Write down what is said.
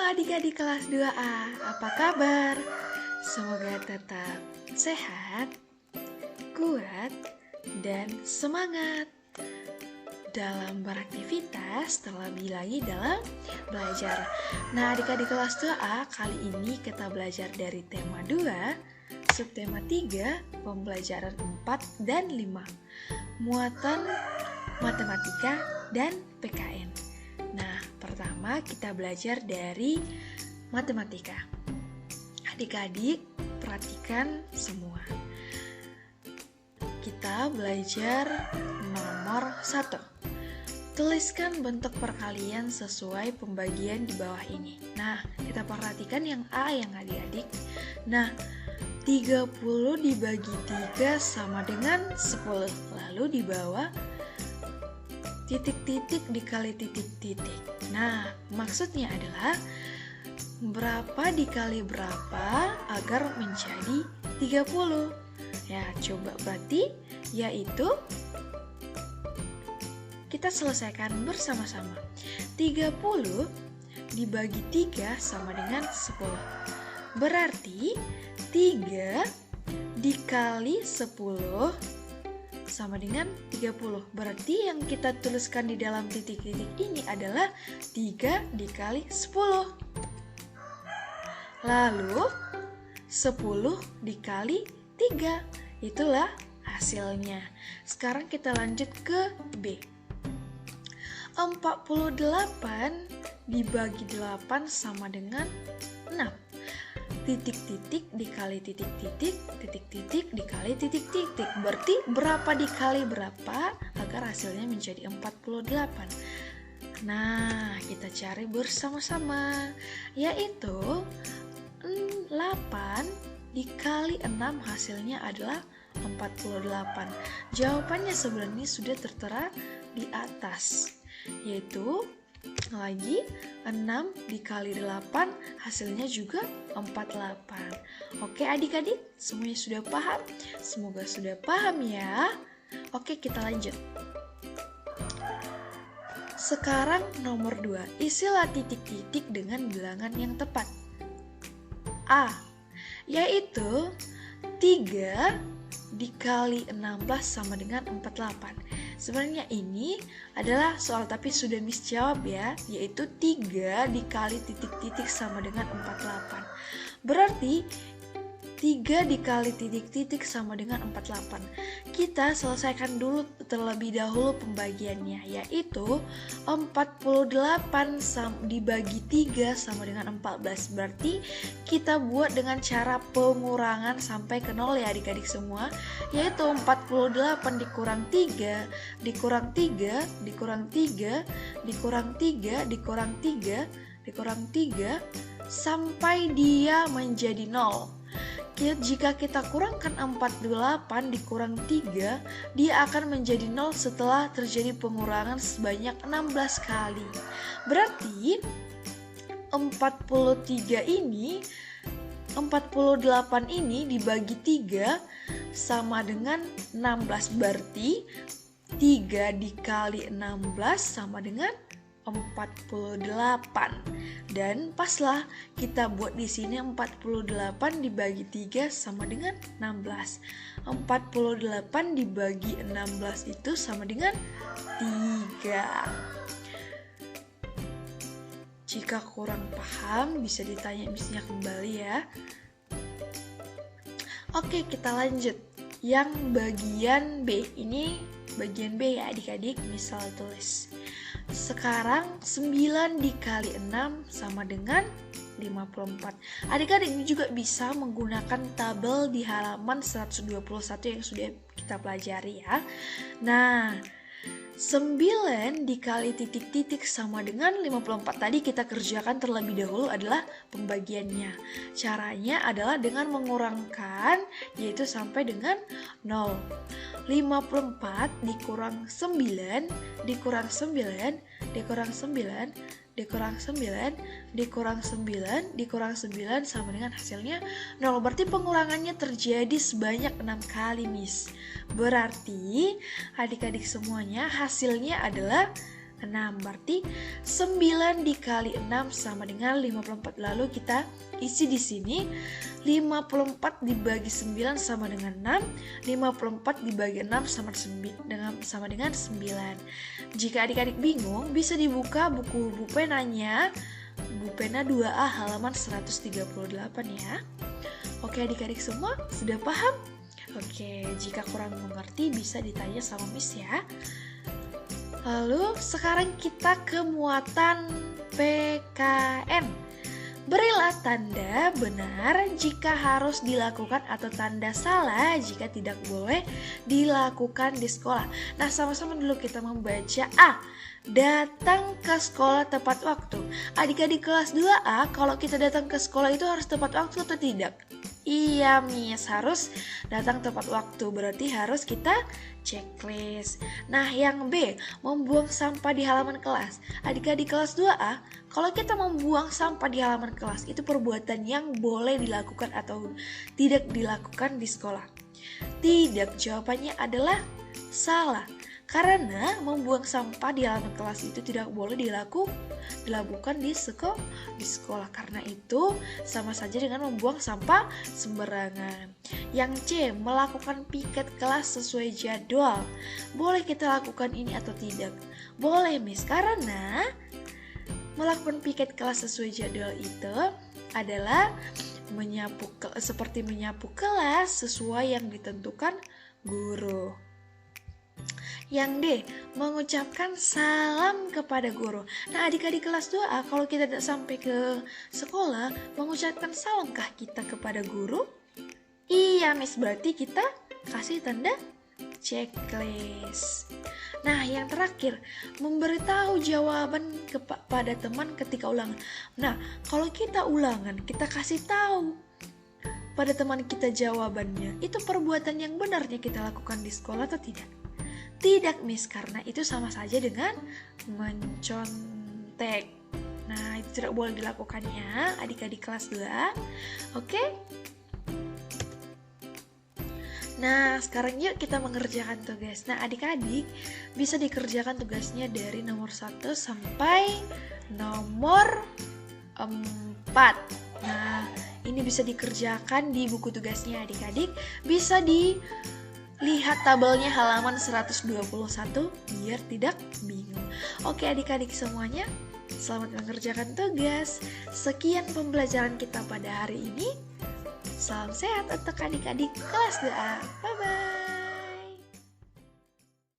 adik-adik kelas 2A, apa kabar? Semoga tetap sehat, kuat, dan semangat dalam beraktivitas, terlebih lagi dalam belajar. Nah, adik-adik kelas 2A, kali ini kita belajar dari tema 2, subtema 3, pembelajaran 4 dan 5, muatan matematika dan PKN. Nah, pertama kita belajar dari matematika. Adik-adik, perhatikan semua. Kita belajar nomor 1. Tuliskan bentuk perkalian sesuai pembagian di bawah ini. Nah, kita perhatikan yang A yang adik-adik. Nah, 30 dibagi 3 sama dengan 10. Lalu di bawah titik-titik dikali titik-titik. Nah, maksudnya adalah berapa dikali berapa agar menjadi 30. Ya, coba berarti yaitu kita selesaikan bersama-sama. 30 dibagi 3 sama dengan 10. Berarti 3 dikali 10 sama dengan 30. Berarti yang kita tuliskan di dalam titik-titik ini adalah 3 dikali 10. Lalu 10 dikali 3. Itulah hasilnya. Sekarang kita lanjut ke B. 48 dibagi 8 sama dengan 6. Titik-titik dikali titik-titik, titik-titik dikali titik-titik. Berarti berapa dikali berapa agar hasilnya menjadi 48. Nah, kita cari bersama-sama, yaitu 8 dikali 6 hasilnya adalah 48. Jawabannya sebenarnya sudah tertera di atas, yaitu lagi 6 dikali 8 hasilnya juga 48. Oke adik-adik, semuanya sudah paham? Semoga sudah paham ya. Oke, kita lanjut. Sekarang nomor 2, isilah titik-titik dengan bilangan yang tepat. A, yaitu 3 dikali 16 sama dengan 48. Sebenarnya ini adalah soal tapi sudah Miss jawab ya, yaitu 3 dikali titik-titik sama dengan 48. Berarti 3 dikali titik-titik sama dengan 48. Kita selesaikan dulu terlebih dahulu pembagiannya, yaitu 48 dibagi 3 sama dengan 14. Berarti kita buat dengan cara pengurangan sampai ke 0 ya adik-adik semua, yaitu 48 dikurang 3, dikurang 3, dikurang 3, dikurang 3, dikurang 3, dikurang 3, sampai dia menjadi 0. Jika kita kurangkan 48 dikurang 3, dia akan menjadi 0 setelah terjadi pengurangan sebanyak 16 kali. Berarti 48 ini dibagi 3 sama dengan 16. Berarti 3 dikali 16 sama dengan 48. Dan paslah kita buat di sini 48 dibagi 3 sama dengan 16. 48 dibagi 16 itu sama dengan 3. Jika kurang paham bisa ditanya missnya kembali ya. Oke, kita lanjut. Yang bagian B, ini bagian B ya adik-adik, misal tulis. Sekarang 9 dikali 6 sama dengan 54. Adik-adik ini juga bisa menggunakan tabel di halaman 121 yang sudah kita pelajari ya. Nah, 9 dikali titik-titik sama dengan 54 tadi kita kerjakan terlebih dahulu adalah pembagiannya. Caranya adalah dengan mengurangkan, yaitu sampai dengan 0. 54 dikurang 9 dikurang 9 dikurang 9 dikurang 9 dikurang 9 dikurang 9 sama dengan hasilnya 0. Berarti pengurangannya terjadi sebanyak 6 kali, Miss. Berarti adik-adik semuanya hasilnya adalah 6. Berarti 9 dikali 6 sama dengan 54. Lalu kita isi di sini 54 dibagi 9 sama dengan 6. 54 dibagi 6 sama dengan 9. Jika adik-adik bingung, bisa dibuka buku penanya, buku pena 2A halaman 138 ya. Oke adik-adik semua sudah paham? Oke, jika kurang mengerti bisa ditanya sama Miss ya. Lalu sekarang kita ke muatan PKN. Berilah tanda benar jika harus dilakukan atau tanda salah jika tidak boleh dilakukan di sekolah. Nah, sama-sama dulu kita membaca A. Datang ke sekolah tepat waktu. Adik-adik kelas 2A, kalau kita datang ke sekolah itu harus tepat waktu atau tidak? Iya, Miss, harus datang tepat waktu. Berarti harus kita checklist. Nah, yang B, membuang sampah di halaman kelas. Adik-adik kelas 2A, kalau kita membuang sampah di halaman kelas, itu perbuatan yang boleh dilakukan atau tidak dilakukan di sekolah? Tidak, jawabannya adalah salah. Karena membuang sampah di halaman kelas itu tidak boleh dilakukan di sekolah. Karena itu sama saja dengan membuang sampah sembarangan. Yang C, melakukan piket kelas sesuai jadwal. Boleh kita lakukan ini atau tidak? Boleh, Miss, karena melakukan piket kelas sesuai jadwal itu adalah seperti menyapu kelas sesuai yang ditentukan guru. Yang D, mengucapkan salam kepada guru. Nah, adik-adik kelas 2A, kalau kita tidak sampai ke sekolah, mengucapkan salamkah kita kepada guru? Iya, Miss, berarti kita kasih tanda checklist. Nah, yang terakhir, memberitahu jawaban kepada teman ketika ulangan. Nah, kalau kita ulangan, kita kasih tahu pada teman kita jawabannya. Itu perbuatan yang benarnya kita lakukan di sekolah atau tidak? Tidak, Miss, karena itu sama saja dengan mencontek. Nah, itu tidak boleh dilakukan ya, adik-adik kelas 2. Oke? Nah, sekarang yuk kita mengerjakan tugas. Nah, adik-adik bisa dikerjakan tugasnya dari nomor 1 sampai nomor 4. Nah, ini bisa dikerjakan di buku tugasnya adik-adik. Bisa lihat tabelnya halaman 121 biar tidak bingung. Oke adik-adik semuanya, selamat mengerjakan tugas. Sekian pembelajaran kita pada hari ini. Salam sehat untuk adik-adik kelas 2A. Bye-bye.